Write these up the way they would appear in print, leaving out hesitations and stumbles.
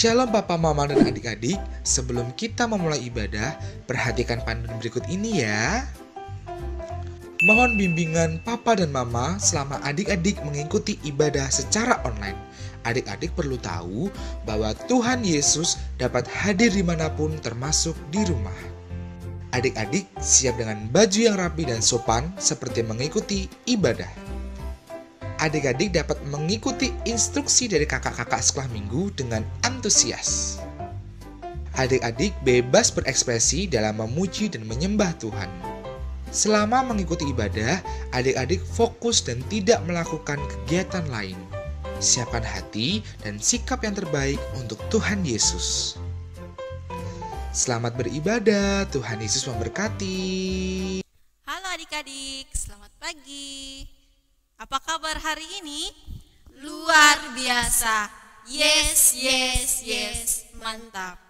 Shalom Papa, Mama, dan adik-adik. Sebelum kita memulai ibadah, perhatikan panduan berikut ini ya. Mohon bimbingan Papa dan Mama selama adik-adik mengikuti ibadah secara online. Adik-adik perlu tahu bahwa Tuhan Yesus dapat hadir dimanapun termasuk di rumah. Adik-adik siap dengan baju yang rapi dan sopan seperti mengikuti ibadah. Adik-adik dapat mengikuti instruksi dari kakak-kakak sekolah minggu dengan antusias. Adik-adik bebas berekspresi dalam memuji dan menyembah Tuhan. Selama mengikuti ibadah, adik-adik fokus dan tidak melakukan kegiatan lain. Siapkan hati dan sikap yang terbaik untuk Tuhan Yesus. Selamat beribadah, Tuhan Yesus memberkati. Halo adik-adik, selamat pagi. Apa kabar hari ini? Luar biasa. Yes, yes, yes. Mantap.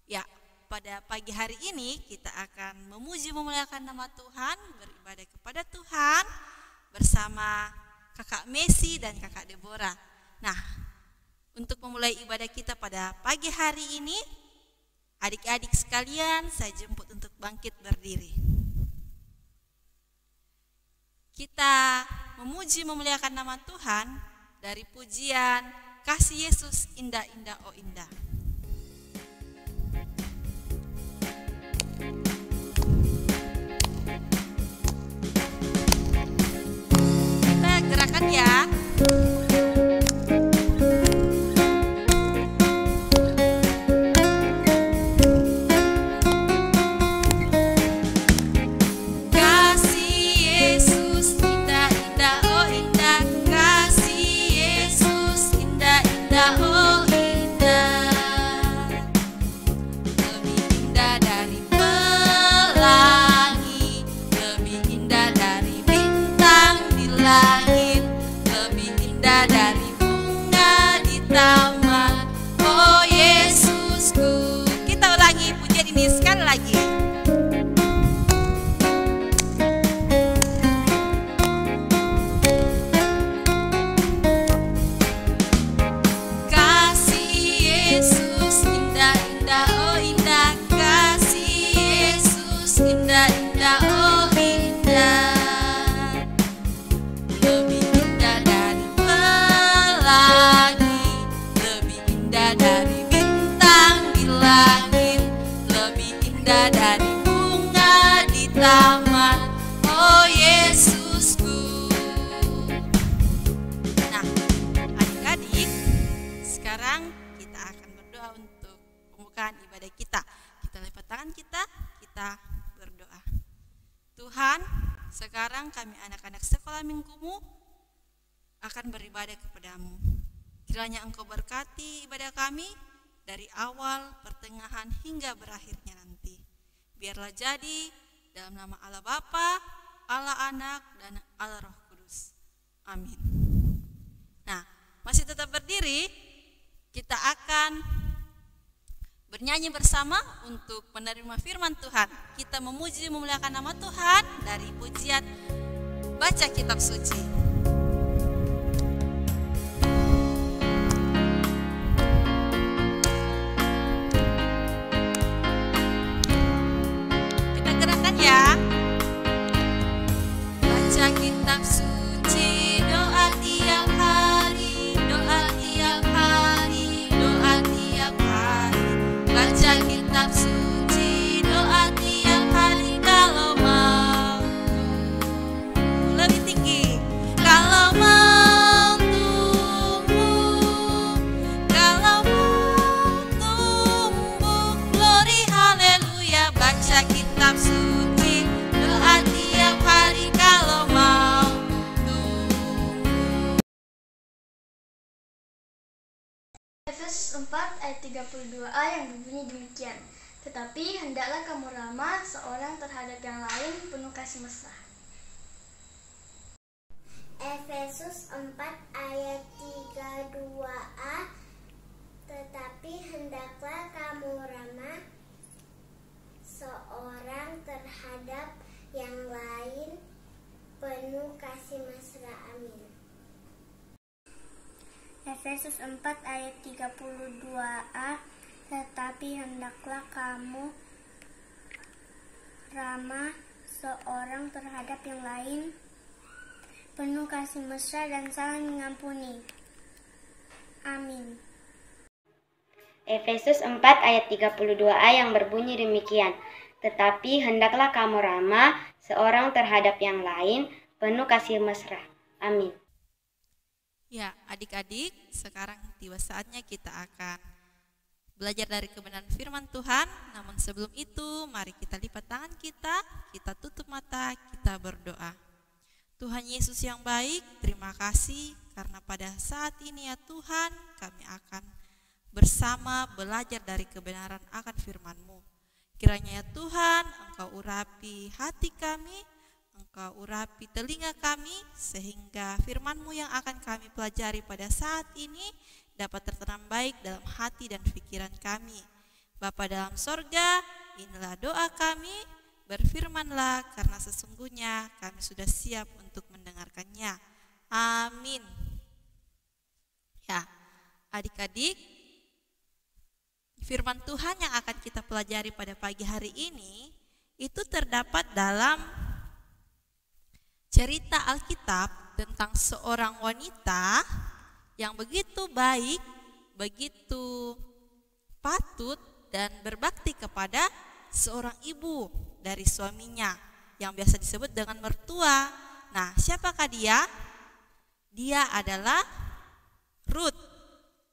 Ya, pada pagi hari ini kita akan memuji memuliakan nama Tuhan, beribadah kepada Tuhan bersama Kakak Messi dan Kakak Deborah. Nah, untuk memulai ibadah kita pada pagi hari ini, adik-adik sekalian saya jemput untuk bangkit berdiri. Kita memuji memuliakan nama Tuhan dari pujian Kasih Yesus Indah Indah Oh Indah. Kita gerakan ya. Sekarang kami anak-anak sekolah minggumu akan beribadah kepadamu. Kiranya Engkau berkati ibadah kami dari awal, pertengahan hingga berakhirnya nanti. Biarlah jadi dalam nama Allah Bapa, Allah Anak, dan Allah Roh Kudus. Amin. Nah, masih tetap berdiri, kita akan bernyanyi bersama untuk menerima firman Tuhan. Kita memuji memuliakan nama Tuhan dari pujian Baca Kitab Suci. Kita gerakan ya. Baca kitab suci, doa tiap hari, doa tiap hari, doa tiap hari. Baca kitab suci, doa tiap hari kalau mau. Lebih tinggi. Kalau mau tumbuh, kalau mau tumbuh, glory haleluya. Baca kitab suci, doa tiap hari kalau mau tumbuh. Efesus 4 ayat 32a yang berbunyi demikian. Tetapi hendaklah kamu ramah seorang terhadap yang lain penuh kasih mesra. Efesus 4 ayat 32a. Tetapi hendaklah kamu ramah seorang terhadap yang lain penuh kasih mesra. Amin. Efesus 4 ayat 32a, tetapi hendaklah kamu ramah seorang terhadap yang lain, penuh kasih mesra dan saling mengampuni. Amin. Efesus 4 ayat 32a yang berbunyi demikian, tetapi hendaklah kamu ramah seorang terhadap yang lain, penuh kasih mesra. Amin. Ya, adik-adik, sekarang tiba saatnya kita akan belajar dari kebenaran firman Tuhan. Namun sebelum itu, mari kita lipat tangan kita tutup mata, kita berdoa. Tuhan Yesus yang baik, terima kasih karena pada saat ini ya Tuhan, kami akan bersama belajar dari kebenaran akan firman-Mu. Kiranya ya Tuhan, Engkau urapi hati kami, Engkau urapi telinga kami, sehingga firman-Mu yang akan kami pelajari pada saat ini dapat tertanam baik dalam hati dan pikiran kami. Bapa dalam sorga, inilah doa kami, berfirmanlah karena sesungguhnya kami sudah siap untuk mendengarkannya. Amin. Ya, adik-adik, firman Tuhan yang akan kita pelajari pada pagi hari ini itu terdapat dalam cerita Alkitab tentang seorang wanita yang begitu baik, begitu patut dan berbakti kepada seorang ibu dari suaminya yang biasa disebut dengan mertua. Nah, siapakah dia? Dia adalah Ruth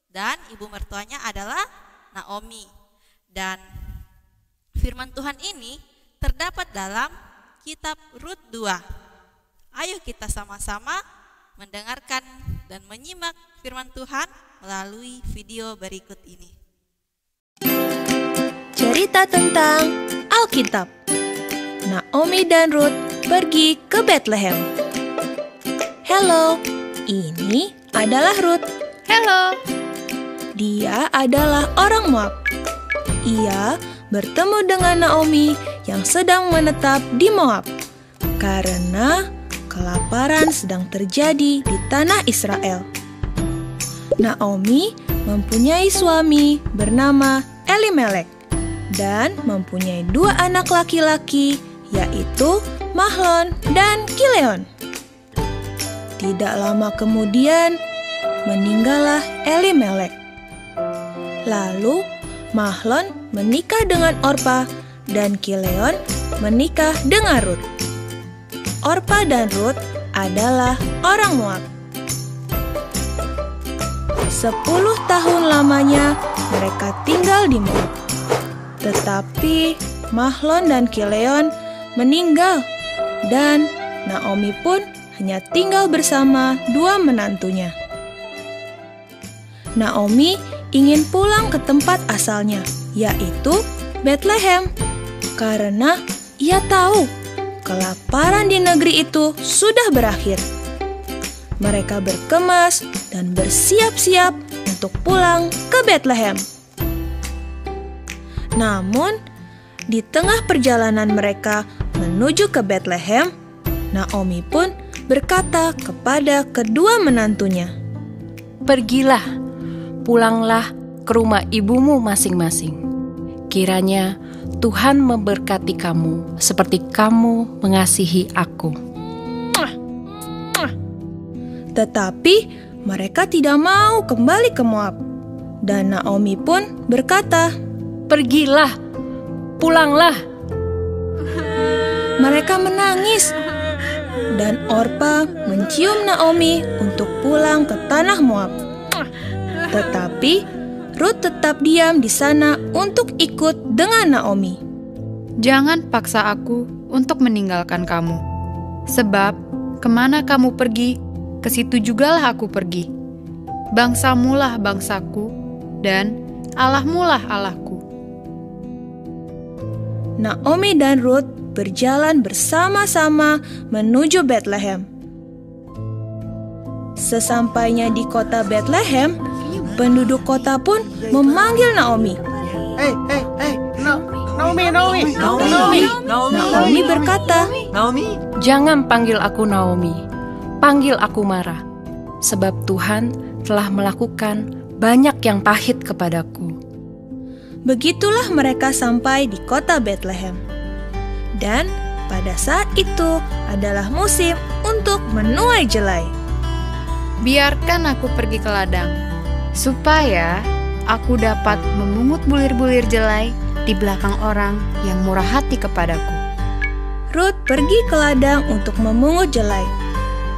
dan ibu mertuanya adalah Naomi. Dan firman Tuhan ini terdapat dalam kitab Rut 2. Ayo kita sama-sama mendengarkan dan menyimak firman Tuhan melalui video berikut ini. Cerita tentang Alkitab. Naomi dan Ruth pergi ke Bethlehem. Halo, ini adalah Ruth. Halo. Dia adalah orang Moab. Ia bertemu dengan Naomi yang sedang menetap di Moab karena kelaparan sedang terjadi di tanah Israel. Naomi mempunyai suami bernama Elimelek dan mempunyai 2 anak laki-laki, yaitu Mahlon dan Kileon. Tidak lama kemudian meninggallah Elimelek. Lalu Mahlon menikah dengan Orpa dan Kileon menikah dengan Ruth. Orpa dan Ruth adalah orang Moab. 10 tahun lamanya mereka tinggal di Moab. Tetapi Mahlon dan Kileon meninggal dan Naomi pun hanya tinggal bersama 2 menantunya. Naomi ingin pulang ke tempat asalnya, yaitu Bethlehem, karena ia tahu kelaparan di negeri itu sudah berakhir. Mereka berkemas dan bersiap-siap untuk pulang ke Bethlehem. Namun, di tengah perjalanan mereka menuju ke Bethlehem, Naomi pun berkata kepada kedua menantunya, Pergilah, pulanglah ke rumah ibumu masing-masing. Kiranya Tuhan memberkati kamu seperti kamu mengasihi aku. Tetapi mereka tidak mau kembali ke Moab. Dan Naomi pun berkata, Pergilah, pulanglah. Mereka menangis. Dan Orpa mencium Naomi untuk pulang ke tanah Moab. Tetapi Ruth tetap diam di sana untuk ikut dengan Naomi. Jangan paksa aku untuk meninggalkan kamu, sebab kemana kamu pergi, ke situ jugalah aku pergi. Bangsamulah bangsaku, dan Allahmulah Allahku. Naomi dan Ruth berjalan bersama-sama menuju Bethlehem. Sesampainya di kota Bethlehem, penduduk kota pun memanggil Naomi. Naomi berkata, Jangan panggil aku Naomi, panggil aku Mara, sebab Tuhan telah melakukan banyak yang pahit kepadaku. Begitulah mereka sampai di kota Bethlehem. Dan pada saat itu adalah musim untuk menuai jelai. Biarkan aku pergi ke ladang, supaya aku dapat memungut bulir-bulir jelai di belakang orang yang murah hati kepadaku. Rut pergi ke ladang untuk memungut jelai.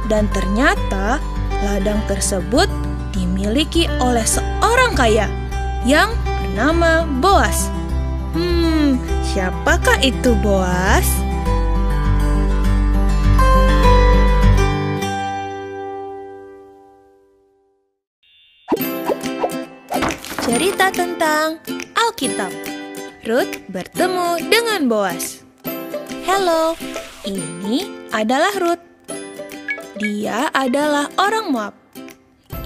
Dan ternyata ladang tersebut dimiliki oleh seorang kaya yang bernama Boas. Siapakah itu Boas? Cerita tentang Alkitab. Rut bertemu dengan Boas. Halo, ini adalah Rut. Dia adalah orang Moab.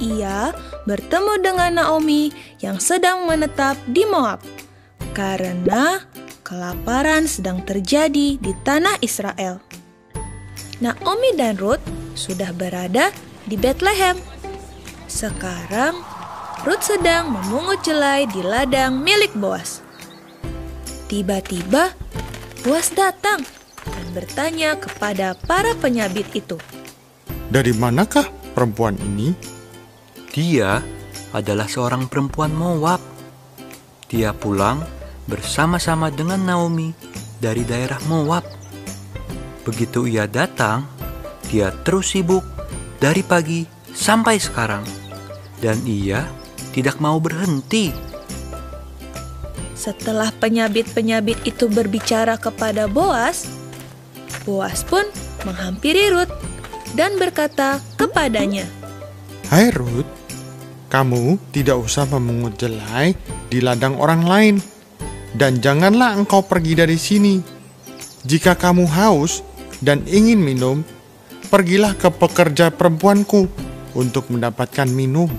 Ia bertemu dengan Naomi yang sedang menetap di Moab karena kelaparan sedang terjadi di tanah Israel. Naomi dan Rut sudah berada di Bethlehem. Sekarang Rut sedang memungut jelai di ladang milik Boas. Tiba-tiba Boas datang dan bertanya kepada para penyabit itu, "Dari manakah perempuan ini?" Dia adalah seorang perempuan Moab. Dia pulang bersama-sama dengan Naomi dari daerah Moab. Begitu ia datang, dia terus sibuk dari pagi sampai sekarang. Dan ia tidak mau berhenti. Setelah penyabit-penyabit itu berbicara kepada Boas, Boas pun menghampiri Rut dan berkata kepadanya, "Hai Rut, kamu tidak usah memungut jelai di ladang orang lain, dan janganlah engkau pergi dari sini. Jika kamu haus dan ingin minum, pergilah ke pekerja perempuanku untuk mendapatkan minum."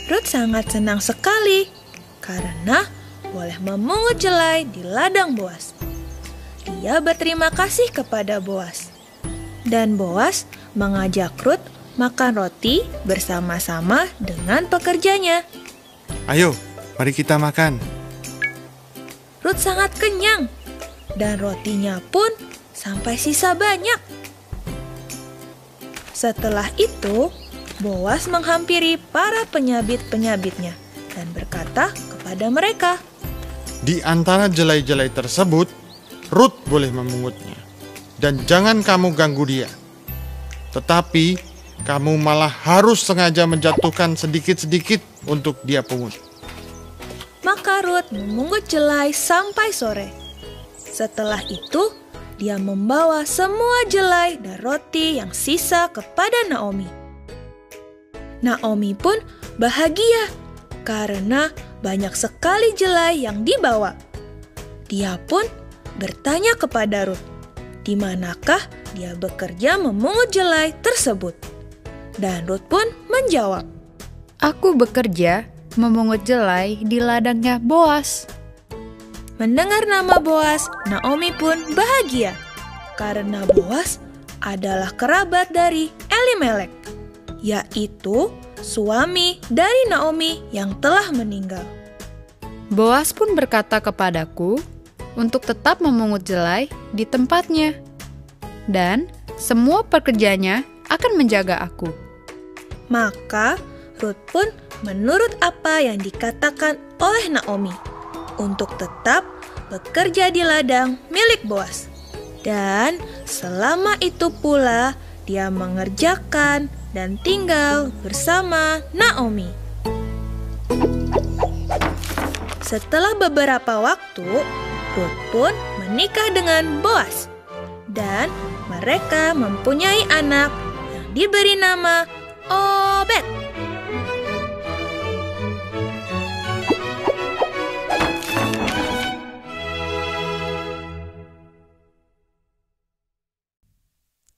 Rut sangat senang sekali karena boleh memungut jelai di ladang Boas. Dia berterima kasih kepada Boas. Dan Boas mengajak Rut makan roti bersama-sama dengan pekerjanya. "Ayo, mari kita makan." Rut sangat kenyang dan rotinya pun sampai sisa banyak. Setelah itu, Boas menghampiri para penyabit-penyabitnya dan berkata kepada mereka, "Di antara jelai-jelai tersebut, Rut boleh memungutnya, dan jangan kamu ganggu dia. Tetapi kamu malah harus sengaja menjatuhkan sedikit-sedikit untuk dia pungut." Maka Rut memungut jelai sampai sore. Setelah itu, dia membawa semua jelai dan roti yang sisa kepada Naomi. Naomi pun bahagia karena banyak sekali jelai yang dibawa. Dia pun bertanya kepada Rut, di manakah dia bekerja memungut jelai tersebut. Dan Rut pun menjawab, "Aku bekerja memungut jelai di ladangnya Boas." Mendengar nama Boas, Naomi pun bahagia karena Boas adalah kerabat dari Elimelek, yaitu suami dari Naomi yang telah meninggal. Boas pun berkata kepadaku untuk tetap memungut jelai di tempatnya, dan semua pekerjanya akan menjaga aku. Maka Rut pun menurut apa yang dikatakan oleh Naomi untuk tetap bekerja di ladang milik Boas. Dan selama itu pula dia mengerjakan dan tinggal bersama Naomi. Setelah beberapa waktu, Rut pun menikah dengan Boas. Dan mereka mempunyai anak yang diberi nama Obed.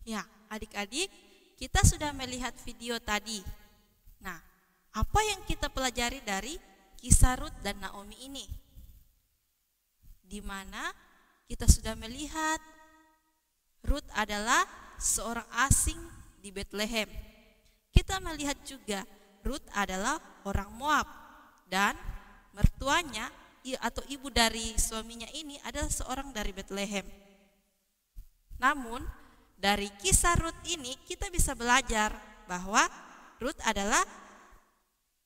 Ya, adik-adik, kita sudah melihat video tadi. Nah, apa yang kita pelajari dari kisah Rut dan Naomi ini? Di mana kita sudah melihat Rut adalah seorang asing di Bethlehem. Kita melihat juga Rut adalah orang Moab dan mertuanya atau ibu dari suaminya ini adalah seorang dari Bethlehem. Namun dari kisah Rut ini kita bisa belajar bahwa Rut adalah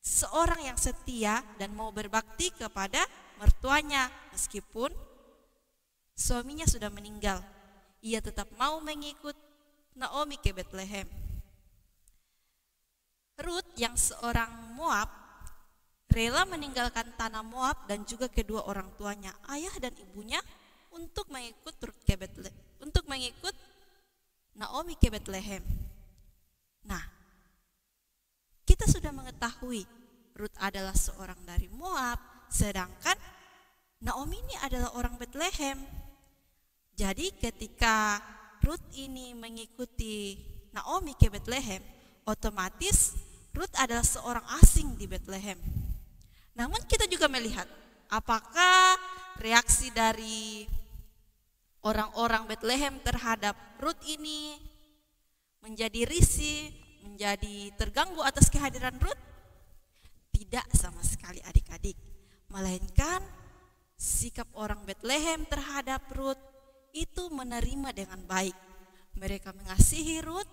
seorang yang setia dan mau berbakti kepada mertuanya meskipun suaminya sudah meninggal. Ia tetap mau mengikut Naomi ke Bethlehem. Rut yang seorang Moab rela meninggalkan tanah Moab dan juga kedua orang tuanya, ayah dan ibunya, untuk mengikut Rut ke Bethlehem, untuk mengikut Naomi ke Bethlehem. Nah, kita sudah mengetahui Rut adalah seorang dari Moab, sedangkan Naomi ini adalah orang Bethlehem. Jadi ketika Rut ini mengikuti Naomi ke Bethlehem, otomatis Rut adalah seorang asing di Bethlehem. Namun kita juga melihat apakah reaksi dari orang-orang Bethlehem terhadap Rut ini menjadi risih, menjadi terganggu atas kehadiran Rut? Tidak sama sekali adik-adik. Melainkan sikap orang Bethlehem terhadap Rut itu menerima dengan baik. Mereka mengasihi Rut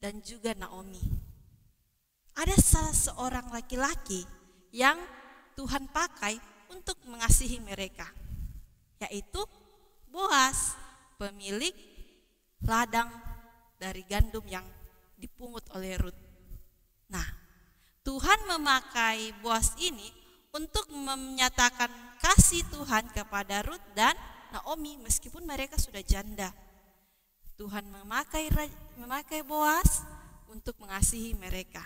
dan juga Naomi. Ada salah seorang laki-laki yang Tuhan pakai untuk mengasihi mereka, yaitu Boas, pemilik ladang dari gandum yang dipungut oleh Rut. Nah, Tuhan memakai Boas ini untuk menyatakan kasih Tuhan kepada Rut dan Naomi meskipun mereka sudah janda. Tuhan memakai Boas untuk mengasihi mereka.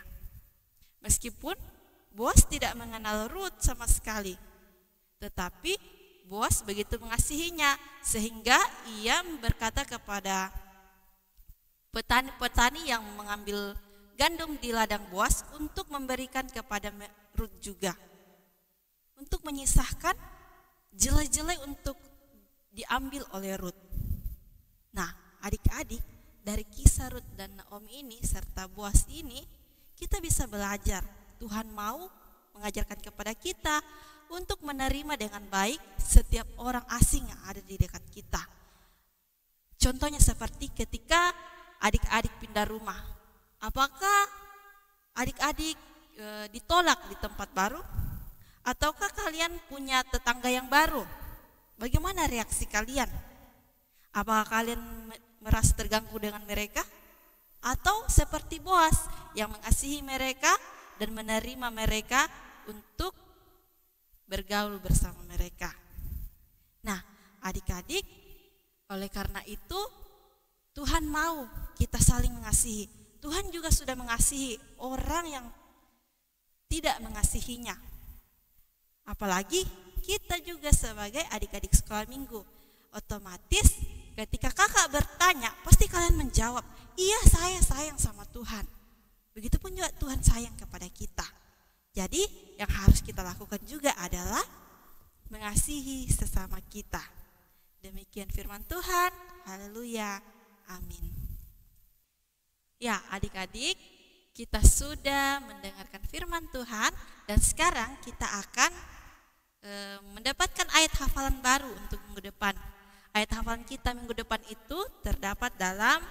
Meskipun Boas tidak mengenal Rut sama sekali, tetapi Boas begitu mengasihinya sehingga ia berkata kepada petani-petani yang mengambil gandum di ladang Boas untuk memberikan kepada Rut juga, untuk menyisahkan jelai-jelai untuk diambil oleh Rut. Nah, adik-adik, dari kisah Rut dan Naomi ini serta Boas ini kita bisa belajar Tuhan mau mengajarkan kepada kita untuk menerima dengan baik setiap orang asing yang ada di dekat kita. Contohnya seperti ketika adik-adik pindah rumah. Apakah adik-adik ditolak di tempat baru? Ataukah kalian punya tetangga yang baru? Bagaimana reaksi kalian? Apakah kalian merasa terganggu dengan mereka? Atau seperti Boas yang mengasihi mereka dan menerima mereka untuk bergaul bersama mereka. Nah, adik-adik, oleh karena itu Tuhan mau kita saling mengasihi. Tuhan juga sudah mengasihi orang yang tidak mengasihinya. Apalagi kita juga sebagai adik-adik sekolah minggu. Otomatis ketika kakak bertanya, pasti kalian menjawab, iya saya sayang sama Tuhan. Begitupun juga Tuhan sayang kepada kita. Jadi yang harus kita lakukan juga adalah mengasihi sesama kita. Demikian firman Tuhan. Haleluya. Amin. Ya, adik-adik, kita sudah mendengarkan firman Tuhan dan sekarang kita akan mendapatkan ayat hafalan baru untuk minggu depan. Ayat hafalan kita minggu depan itu terdapat dalam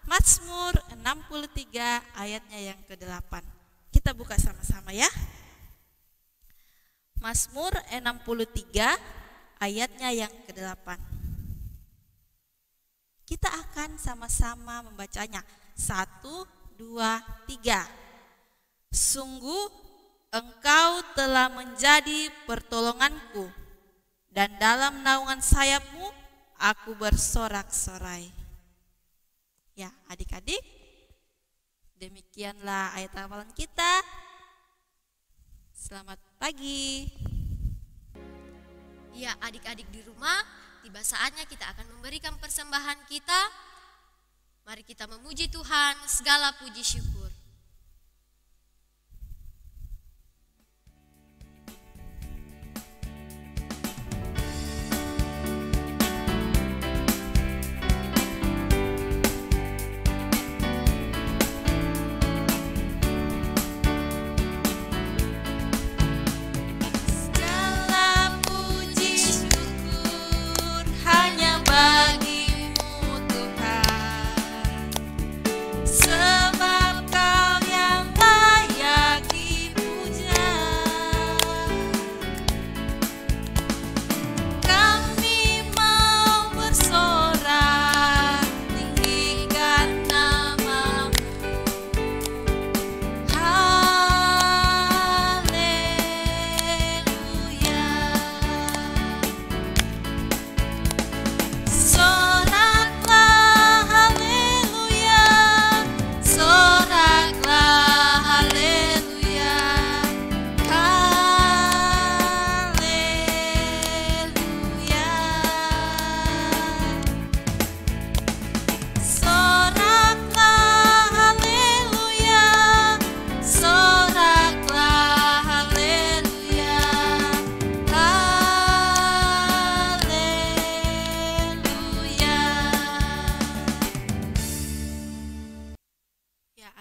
Mazmur 63 ayatnya yang ke-8. Kita buka sama-sama ya. Mazmur 63 ayatnya yang ke-8. Kita akan sama-sama membacanya. 1, 2, 3. Sungguh Engkau telah menjadi pertolonganku, dan dalam naungan sayap-Mu aku bersorak-sorai. Ya, adik-adik, demikianlah ayat hafalan kita. Selamat pagi. Ya, adik-adik di rumah, tiba saatnya kita akan memberikan persembahan kita. Mari kita memuji Tuhan, segala puji syukur.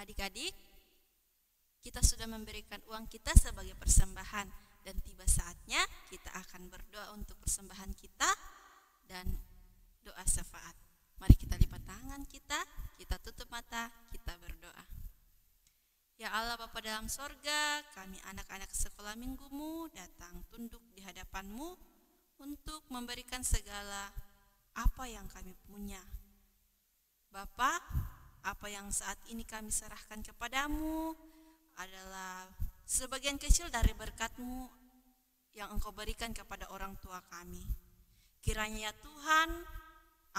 Adik-adik, kita sudah memberikan uang kita sebagai persembahan dan tiba saatnya kita akan berdoa untuk persembahan kita dan doa syafaat. Mari kita lipat tangan kita tutup mata, kita berdoa. Ya Allah Bapa dalam sorga, kami anak-anak sekolah minggumu datang tunduk di hadapanmu untuk memberikan segala apa yang kami punya. Bapa, apa yang saat ini kami serahkan kepadamu adalah sebagian kecil dari berkat-Mu yang Engkau berikan kepada orang tua kami. Kiranya ya Tuhan,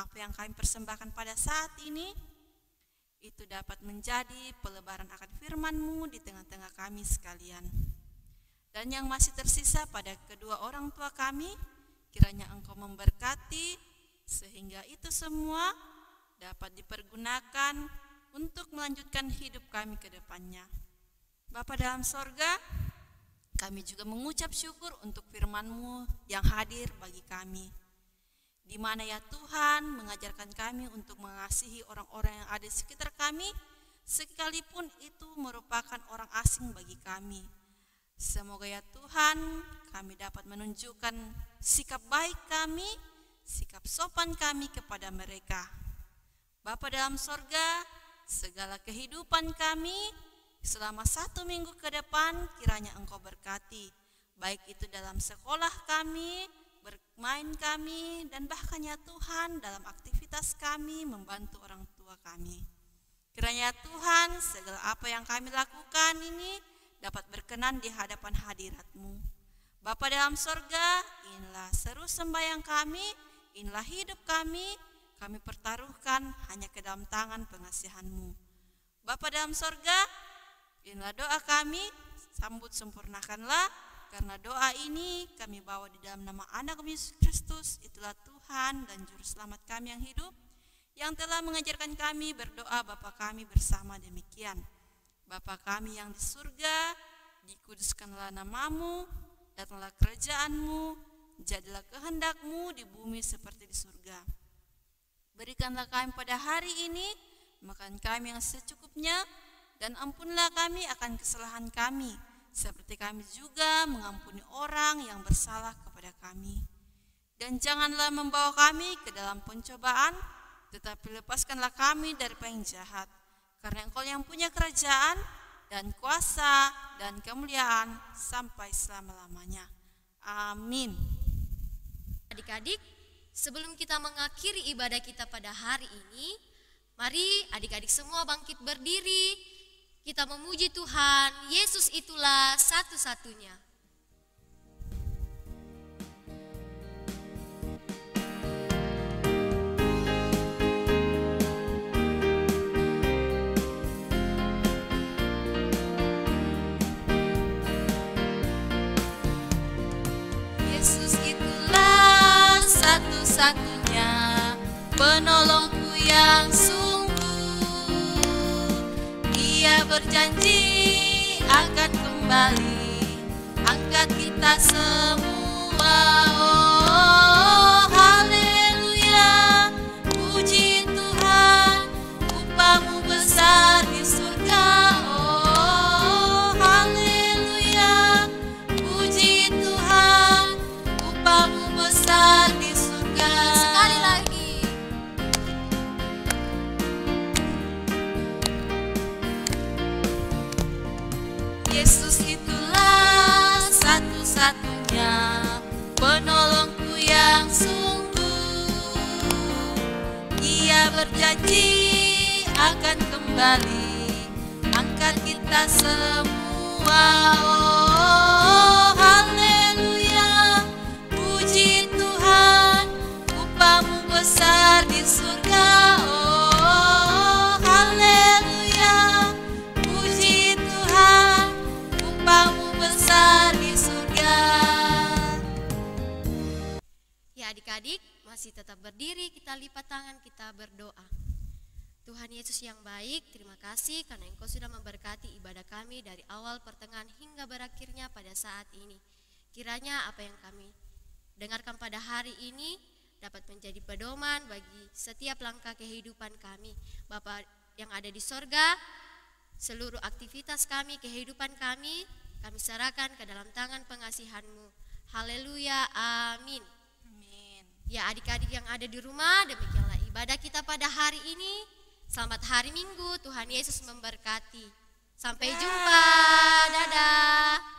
apa yang kami persembahkan pada saat ini, itu dapat menjadi pelebaran akan firman-Mu di tengah-tengah kami sekalian. Dan yang masih tersisa pada kedua orang tua kami, kiranya Engkau memberkati, sehingga itu semua dapat dipergunakan untuk melanjutkan hidup kami ke depannya. Bapa dalam sorga, kami juga mengucap syukur untuk firman-Mu yang hadir bagi kami, di mana ya Tuhan mengajarkan kami untuk mengasihi orang-orang yang ada di sekitar kami, sekalipun itu merupakan orang asing bagi kami. Semoga ya Tuhan kami dapat menunjukkan sikap baik kami, sikap sopan kami kepada mereka. Bapa dalam sorga, segala kehidupan kami selama 1 minggu ke depan kiranya Engkau berkati, baik itu dalam sekolah kami, bermain kami, dan bahkan ya Tuhan dalam aktivitas kami membantu orang tua kami. Kiranya Tuhan segala apa yang kami lakukan ini dapat berkenan di hadapan hadirat-Mu. Bapa dalam sorga, inilah seru sembahyang kami, inilah hidup kami pertaruhkan hanya ke dalam tangan pengasihan-Mu. Bapa dalam sorga, inilah doa kami, sambut sempurnakanlah, karena doa ini kami bawa di dalam nama Anak Yesus Kristus, itulah Tuhan dan Juru Selamat kami yang hidup, yang telah mengajarkan kami berdoa Bapa kami bersama demikian. Bapa kami yang di surga, dikuduskanlah nama-Mu, datanglah kerajaan-Mu, jadilah kehendak-Mu di bumi seperti di surga. Berikanlah kami pada hari ini makan kami yang secukupnya, dan ampunlah kami akan kesalahan kami, seperti kami juga mengampuni orang yang bersalah kepada kami. Dan janganlah membawa kami ke dalam pencobaan, tetapi lepaskanlah kami dari yang jahat, karena Engkau yang punya kerajaan dan kuasa dan kemuliaan sampai selama-lamanya. Amin. Adik-adik, sebelum kita mengakhiri ibadah kita pada hari ini, mari adik-adik semua bangkit berdiri. Kita memuji Tuhan, Yesus itulah satu-satunya. Yesus itulah satu-satunya penolongku yang sungguh. Dia berjanji akan kembali angkat kita semua. Oh, haleluya, puji Tuhan, upah-Mu besar di surga. Oh, haleluya, puji Tuhan, upah-Mu besar di surga. Sekali lagi. Yesus itulah satu-satunya penolongku yang sungguh. Dia berjanji akan kembali angkat kita semua. Oh, haleluya, puji Tuhan, upah-Mu besar di surga. Oh, haleluya, puji Tuhan, upah-Mu besar di surga. Ya adik-adik, masih tetap berdiri, kita lipat tangan, kita berdoa. Tuhan Yesus yang baik, terima kasih karena Engkau sudah memberkati ibadah kami dari awal, pertengahan, hingga berakhirnya pada saat ini. Kiranya apa yang kami dengarkan pada hari ini dapat menjadi pedoman bagi setiap langkah kehidupan kami. Bapa yang ada di sorga, Seluruh aktivitas kami, kehidupan kami serahkan ke dalam tangan pengasihan-Mu. Haleluya, amin. Amin. Ya adik-adik yang ada di rumah, demikianlah ibadah kita pada hari ini. Selamat hari Minggu, Tuhan Yesus memberkati. Sampai jumpa, dadah.